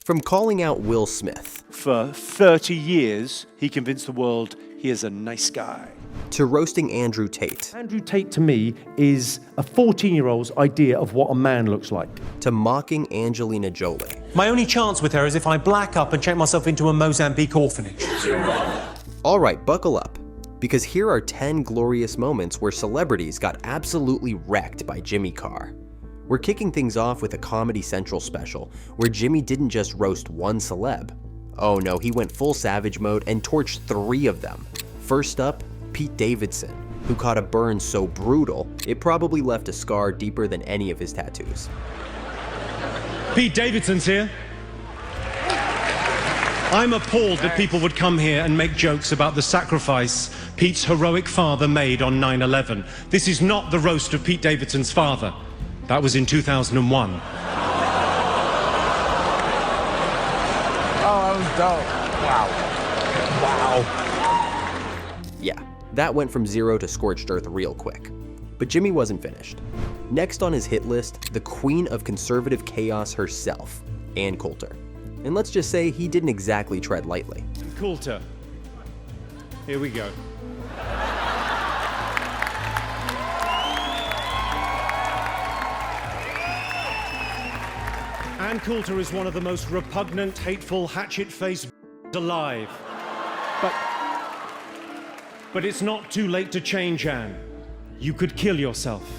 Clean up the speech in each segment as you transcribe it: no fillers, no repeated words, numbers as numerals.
From calling out Will Smith, For 30 years, he convinced the world he is a nice guy. to roasting Andrew Tate, Andrew Tate, to me, is a 14-year-old's idea of what a man looks like. to mocking Angelina Jolie. My only chance with her is if I black up and check myself into a Mozambique orphanage. All right, buckle up, because here are 10 glorious moments where celebrities got absolutely wrecked by Jimmy Carr. We're kicking things off with a Comedy Central special where Jimmy didn't just roast one celeb. Oh no, he went full savage mode and torched 3 of them. First up, Pete Davidson, who caught a burn so brutal, it probably left a scar deeper than any of his tattoos. Pete Davidson's here. I'm appalled that people would come here and make jokes about the sacrifice Pete's heroic father made on 9/11. This is not the roast of Pete Davidson's father. That was in 2001. Oh, that was dope. Wow. Yeah, that went from 0 to scorched earth real quick. But Jimmy wasn't finished. Next on his hit list, the queen of conservative chaos herself, Ann Coulter. And let's just say he didn't exactly tread lightly. Coulter. Here we go. Ann Coulter is one of the most repugnant, hateful, hatchet-faced alive. But it's not too late to change, Ann. You could kill yourself.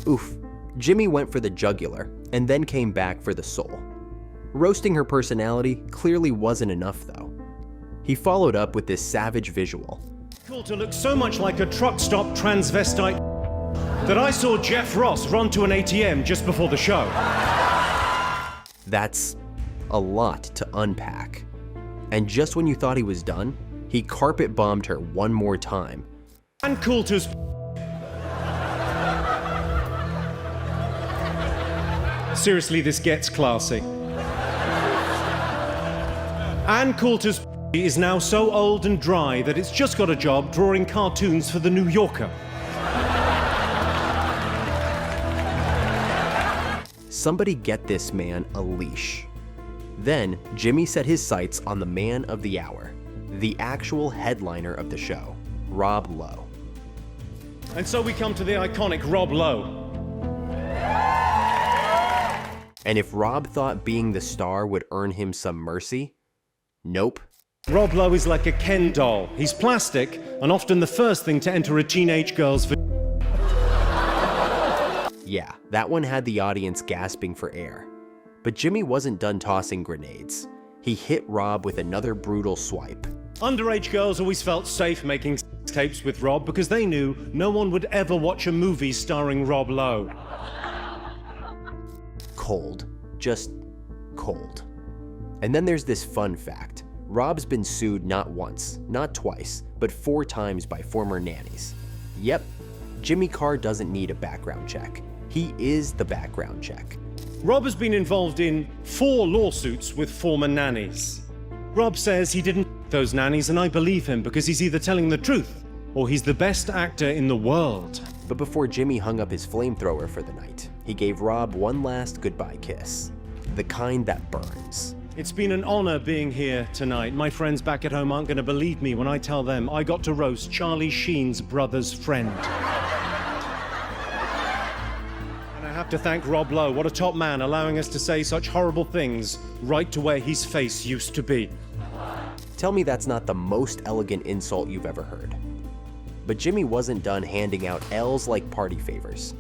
Oof. Jimmy went for the jugular and then came back for the soul. Roasting her personality clearly wasn't enough though. He followed up with this savage visual. Coulter looks so much like a truck stop transvestite that I saw Jeff Ross run to an ATM just before the show. That's a lot to unpack. And just when you thought he was done, he carpet bombed her one more time. Ann Coulter's seriously, this gets classy. Ann Coulter's is now so old and dry that it's just got a job drawing cartoons for The New Yorker. Somebody get this man a leash. Then, Jimmy set his sights on the man of the hour, the actual headliner of the show, Rob Lowe. And so we come to the iconic Rob Lowe. And if Rob thought being the star would earn him some mercy, nope. Rob Lowe is like a Ken doll. He's plastic and often the first thing to enter a teenage girl's Yeah, that one had the audience gasping for air. But Jimmy wasn't done tossing grenades. He hit Rob with another brutal swipe. Underage girls always felt safe making tapes with Rob because they knew no one would ever watch a movie starring Rob Lowe. Cold. Just cold. And then there's this fun fact. Rob's been sued not once, not twice, but 4 times by former nannies. Yep, Jimmy Carr doesn't need a background check. He is the background check. Rob has been involved in 4 lawsuits with former nannies. Rob says he didn't those nannies, and I believe him because he's either telling the truth or he's the best actor in the world. But before Jimmy hung up his flamethrower for the night, he gave Rob one last goodbye kiss. The kind that burns. It's been an honor being here tonight. My friends back at home aren't going to believe me when I tell them I got to roast Charlie Sheen's brother's friend. And I have to thank Rob Lowe, what a top man, allowing us to say such horrible things right to where his face used to be. Tell me that's not the most elegant insult you've ever heard. But Jimmy wasn't done handing out L's like party favors.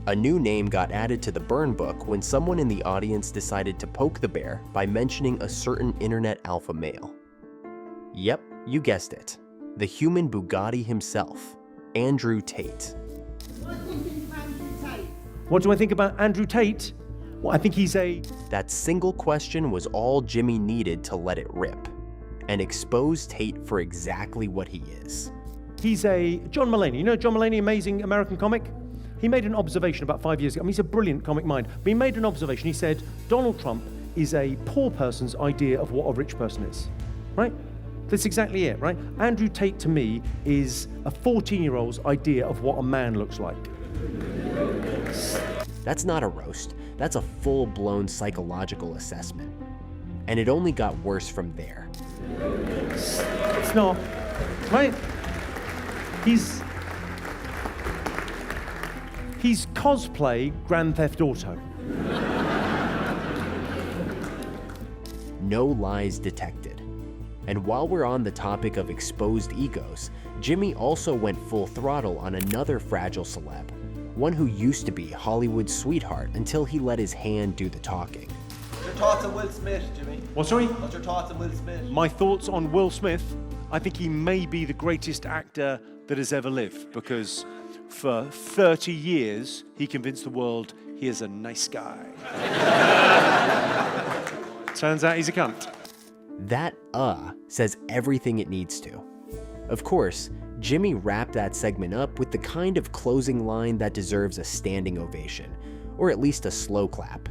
A new name got added to the burn book when someone in the audience decided to poke the bear by mentioning a certain internet alpha male. Yep, you guessed it. The human Bugatti himself, Andrew Tate. What do I think about Andrew Tate? Well, I think he's a... That single question was all Jimmy needed to let it rip and expose Tate for exactly what he is. He's a John Mulaney. You know John Mulaney, amazing American comic? He made an observation about 5 years ago. I mean, he's a brilliant comic mind. But he made an observation. He said, Donald Trump is a poor person's idea of what a rich person is, right? That's exactly it, right? Andrew Tate, to me, is a 14-year-old's idea of what a man looks like. That's not a roast, that's a full-blown psychological assessment. And it only got worse from there. It's not, right? He's cosplay Grand Theft Auto. No lies detected. And while we're on the topic of exposed egos, Jimmy also went full throttle on another fragile celeb, one who used to be Hollywood's sweetheart until he let his hand do the talking. What's your thoughts on Will Smith, Jimmy? What, sorry? What's your thoughts on Will Smith? My thoughts on Will Smith, I think he may be the greatest actor that has ever lived, because for 30 years, he convinced the world he is a nice guy. Turns out he's a cunt. That says everything it needs to. Of course, Jimmy wrapped that segment up with the kind of closing line that deserves a standing ovation, or at least a slow clap.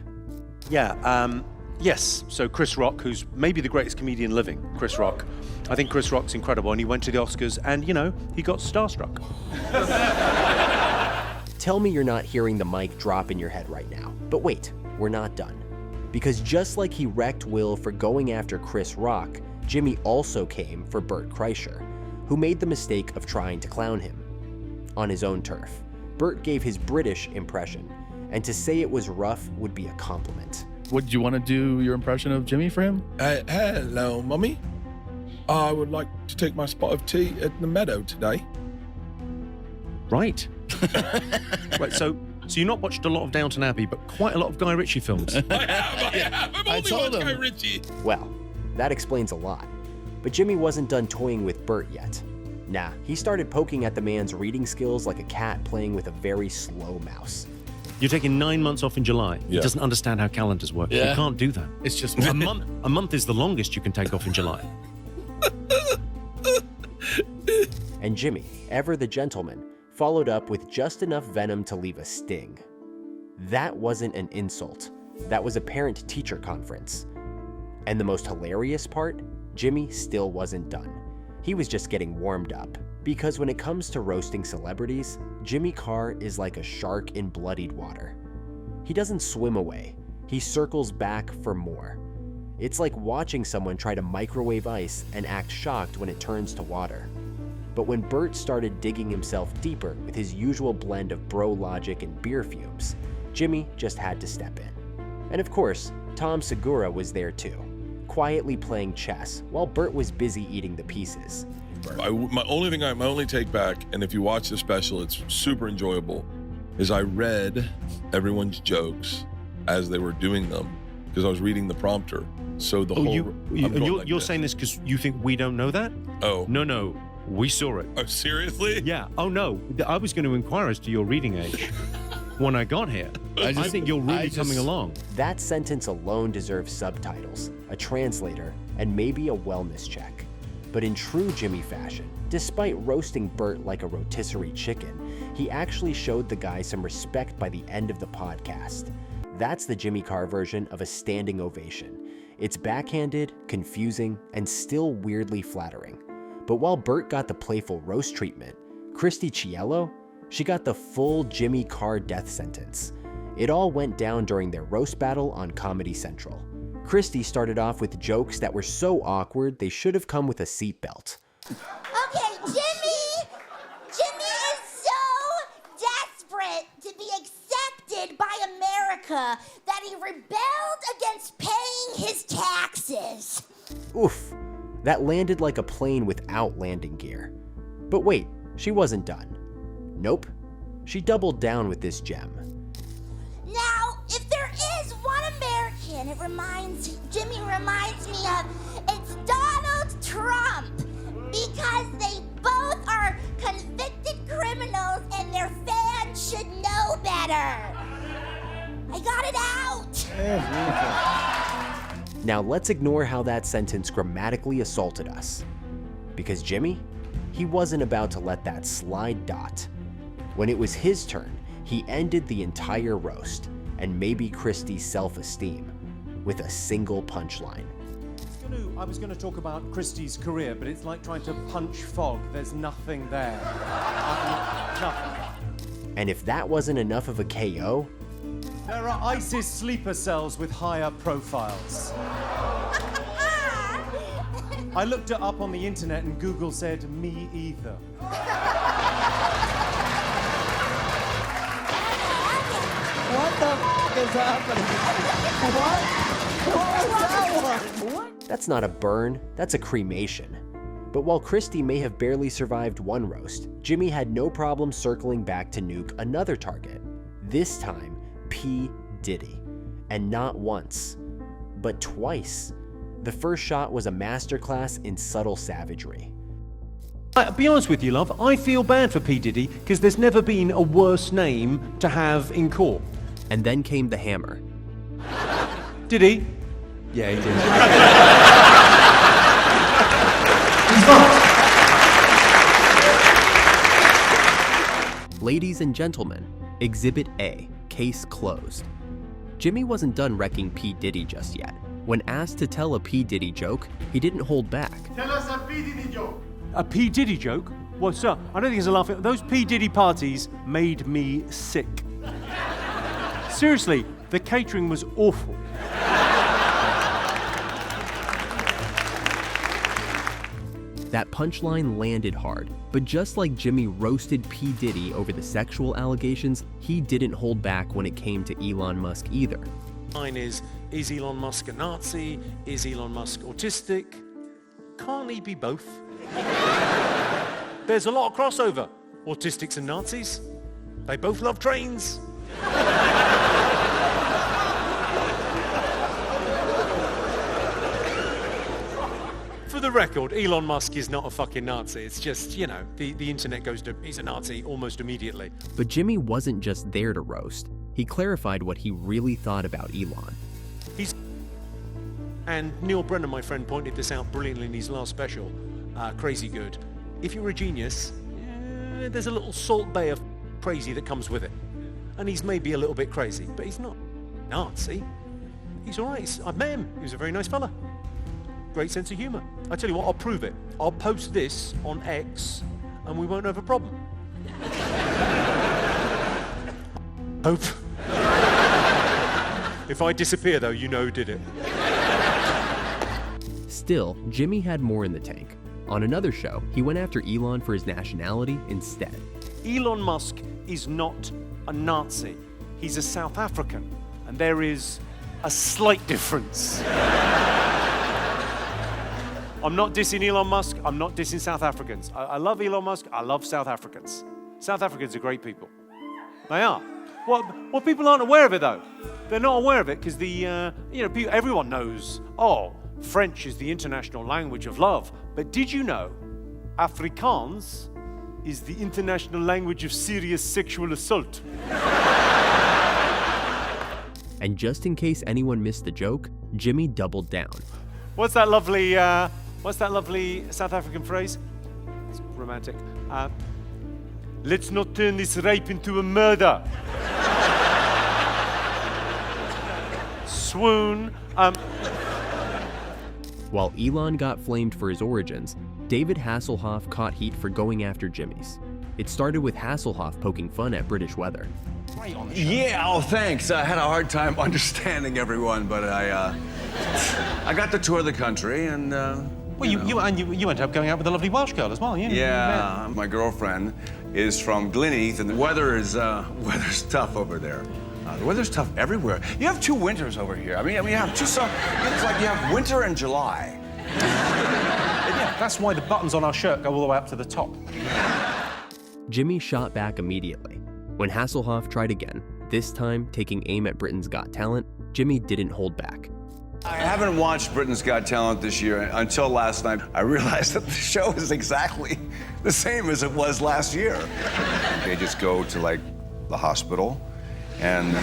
Yeah, yes. So Chris Rock, who's maybe the greatest comedian living, Chris Rock. I think Chris Rock's incredible, and he went to the Oscars, and, you know, he got starstruck. Tell me you're not hearing the mic drop in your head right now. But wait, we're not done. Because just like he wrecked Will for going after Chris Rock, Jimmy also came for Bert Kreischer, who made the mistake of trying to clown him. On his own turf, Bert gave his British impression, and to say it was rough would be a compliment. Would you want to do your impression of Jimmy for him? Hello, Mummy. I would like to take my spot of tea at the meadow today. Right. Right, so you've not watched a lot of Downton Abbey, but quite a lot of Guy Ritchie films. I have. I've only watched Guy Ritchie. Well, that explains a lot. But Jimmy wasn't done toying with Bert yet. Nah, he started poking at the man's reading skills like a cat playing with a very slow mouse. You're taking 9 months off in July. He doesn't understand how calendars work. Yeah. You can't do that. It's just A month. A month is the longest you can take off in July. And Jimmy, ever the gentleman, followed up with just enough venom to leave a sting. That wasn't an insult. That was a parent-teacher conference. And the most hilarious part? Jimmy still wasn't done. He was just getting warmed up. Because when it comes to roasting celebrities, Jimmy Carr is like a shark in bloodied water. He doesn't swim away. He circles back for more. It's like watching someone try to microwave ice and act shocked when it turns to water. But when Bert started digging himself deeper with his usual blend of bro logic and beer fumes, Jimmy just had to step in. And of course, Tom Segura was there too, quietly playing chess while Bert was busy eating the pieces. My only take back, and if you watch the special, it's super enjoyable, is I read everyone's jokes as they were doing them because I was reading the prompter. So the You're saying this because you think we don't know that? Oh. No. We saw it. Oh, seriously? Yeah. Oh, no. I was going to inquire as to your reading age when I got here. I think you're really coming along. That sentence alone deserves subtitles, a translator, and maybe a wellness check. But in true Jimmy fashion, despite roasting Bert like a rotisserie chicken, he actually showed the guy some respect by the end of the podcast. That's the Jimmy Carr version of a standing ovation. It's backhanded, confusing, and still weirdly flattering. But while Bert got the playful roast treatment, Christy, she got the full Jimmy Carr death sentence. It all went down during their roast battle on Comedy Central. Christy started off with jokes that were so awkward they should have come with a seatbelt. Okay, Jimmy is so desperate to be accepted by America that he rebelled against paying his taxes. Oof, that landed like a plane without landing gear. But wait, she wasn't done. Nope, she doubled down with this gem. Now, if there is one American Jimmy reminds me of, it's Donald Trump, because they both are convicted criminals and their fans should know better. I got it out. Now let's ignore how that sentence grammatically assaulted us. Because Jimmy, he wasn't about to let that slide dot. When it was his turn, he ended the entire roast, and maybe Christy's self-esteem, with a single punchline. I was going to talk about Christy's career, but it's like trying to punch fog. There's nothing there. Nothing. And if that wasn't enough of a KO, There are ISIS sleeper cells with higher profiles. I looked it up on the internet and Google said, me either. What the f is happening? What? What was that one? What? That's not a burn, that's a cremation. But while Christy may have barely survived one roast, Jimmy had no problem circling back to nuke another target. This time, P. Diddy. And not once, but twice. The first shot was a masterclass in subtle savagery. I'll be honest with you, love, I feel bad for P. Diddy because there's never been a worse name to have in court. And then came the hammer. Did he? Yeah, he did. Ladies and gentlemen, Exhibit A, case closed. Jimmy wasn't done wrecking P. Diddy just yet. When asked to tell a P. Diddy joke, he didn't hold back. Tell us a P. Diddy joke. A P. Diddy joke? What's up? I don't think it's a laugh. Those P. Diddy parties made me sick. Seriously, the catering was awful. That punchline landed hard, but just like Jimmy roasted P. Diddy over the sexual allegations, he didn't hold back when it came to Elon Musk either. Mine is Elon Musk a Nazi? Is Elon Musk autistic? Can't he be both? There's a lot of crossover. Autistics and Nazis. They both love trains. For the record, Elon Musk is not a fucking Nazi. It's just, you know, the internet goes to, he's a Nazi almost immediately. But Jimmy wasn't just there to roast. He clarified what he really thought about Elon. And Neil Brennan, my friend, pointed this out brilliantly in his last special, Crazy Good. If you're a genius, there's a little Salt Bay of crazy that comes with it. And he's maybe a little bit crazy, but he's not Nazi. He's all right. I've met him. He was a very nice fella. Great sense of humour. I tell you what, I'll prove it. I'll post this on X, and we won't have a problem. Hope. If I disappear, though, you know who did it. Still, Jimmy had more in the tank. On another show, he went after Elon for his nationality instead. Elon Musk is not a Nazi. He's a South African, and there is a slight difference. I'm not dissing Elon Musk. I'm not dissing South Africans. I love Elon Musk. I love South Africans. South Africans are great people. They are. What people aren't aware of it, though. They're not aware of it because everyone knows, French is the international language of love. But did you know Afrikaans is the international language of serious sexual assault? And just in case anyone missed the joke, Jimmy doubled down. What's that lovely South African phrase? It's romantic. Let's not turn this rape into a murder. Swoon. While Elon got flamed for his origins, David Hasselhoff caught heat for going after Jimmy's. It started with Hasselhoff poking fun at British weather. Yeah, thanks. I had a hard time understanding everyone, but I got to tour the country and, you ended up going out with a lovely Welsh girl as well, Yeah, my girlfriend is from Glynneath, and the weather's tough over there. The weather's tough everywhere. You have 2 winters over here. I mean, you have 2 it's like you have winter and July. Yeah, that's why the buttons on our shirt go all the way up to the top. Jimmy shot back immediately. When Hasselhoff tried again, this time taking aim at Britain's Got Talent, Jimmy didn't hold back. I haven't watched Britain's Got Talent this year until last night. I realized that the show is exactly the same as it was last year. They just go to, like, the hospital, and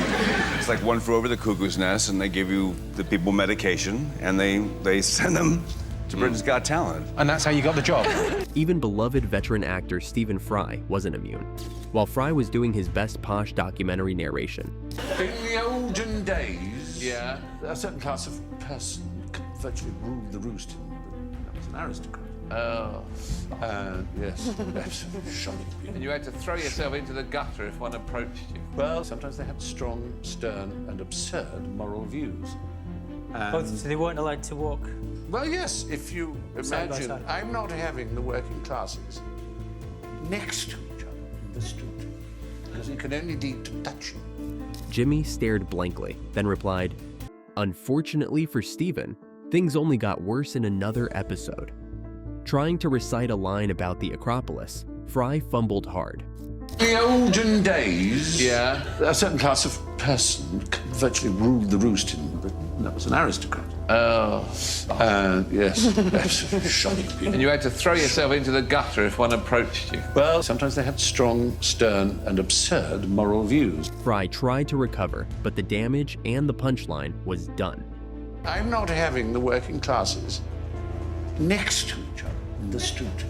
it's like One Flew Over the Cuckoo's Nest, and they give you the people medication, and they send them to Britain's Got Talent. And that's how you got the job. Even beloved veteran actor Stephen Fry wasn't immune. While Fry was doing his best posh documentary narration. In the olden days, a certain class of person could virtually rule the roost. That was an aristocrat. Oh. Yes, absolutely shocking. And you had to throw yourself into the gutter if one approached you. Well, sometimes they had strong, stern, and absurd moral views. So they weren't allowed to walk. Well, yes, if you Side by imagine, side. I'm not having the working classes next to each other in the street, because it can only lead to touching. Jimmy stared blankly, then replied, "Unfortunately for Steven, things only got worse in another episode." Trying to recite a line about the Acropolis, Fry fumbled hard. In the olden days, a certain class of person virtually ruled the roost in Britain. That was an aristocrat. Yes, absolutely shocking people. And you had to throw yourself into the gutter if one approached you. Well, sometimes they had strong, stern, and absurd moral views. Fry tried to recover, but the damage and the punchline was done. I'm not having the working classes next to each other in the street,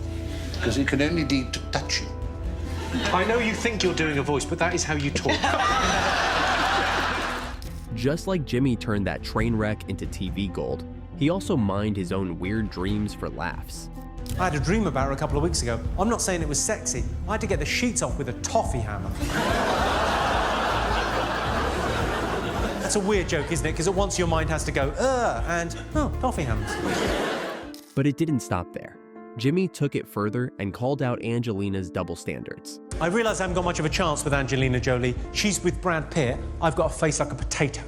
because it can only lead to touching. I know you think you're doing a voice, but that is how you talk. Just like Jimmy turned that train wreck into TV gold, he also mined his own weird dreams for laughs. I had a dream about her a couple of weeks ago. I'm not saying it was sexy. I had to get the sheets off with a toffee hammer. That's a weird joke, isn't it? Because at once your mind has to go, and, toffee hammers. But it didn't stop there. Jimmy took it further and called out Angelina's double standards. I realise I haven't got much of a chance with Angelina Jolie. She's with Brad Pitt. I've got a face like a potato.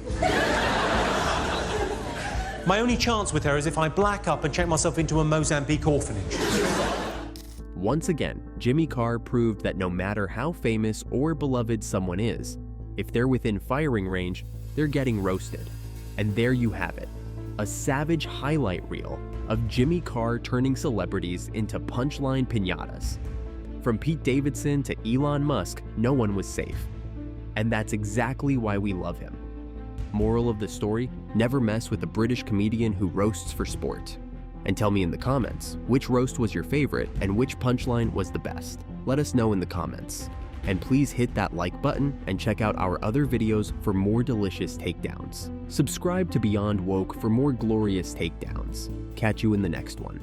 My only chance with her is if I black up and check myself into a Mozambique orphanage. Once again, Jimmy Carr proved that no matter how famous or beloved someone is, if they're within firing range, they're getting roasted. And there you have it, a savage highlight reel of Jimmy Carr turning celebrities into punchline piñatas. From Pete Davidson to Elon Musk, no one was safe. And that's exactly why we love him. Moral of the story, never mess with a British comedian who roasts for sport. And tell me in the comments, which roast was your favorite and which punchline was the best? Let us know in the comments. And please hit that like button and check out our other videos for more delicious takedowns. Subscribe to Beyond Woke for more glorious takedowns. Catch you in the next one.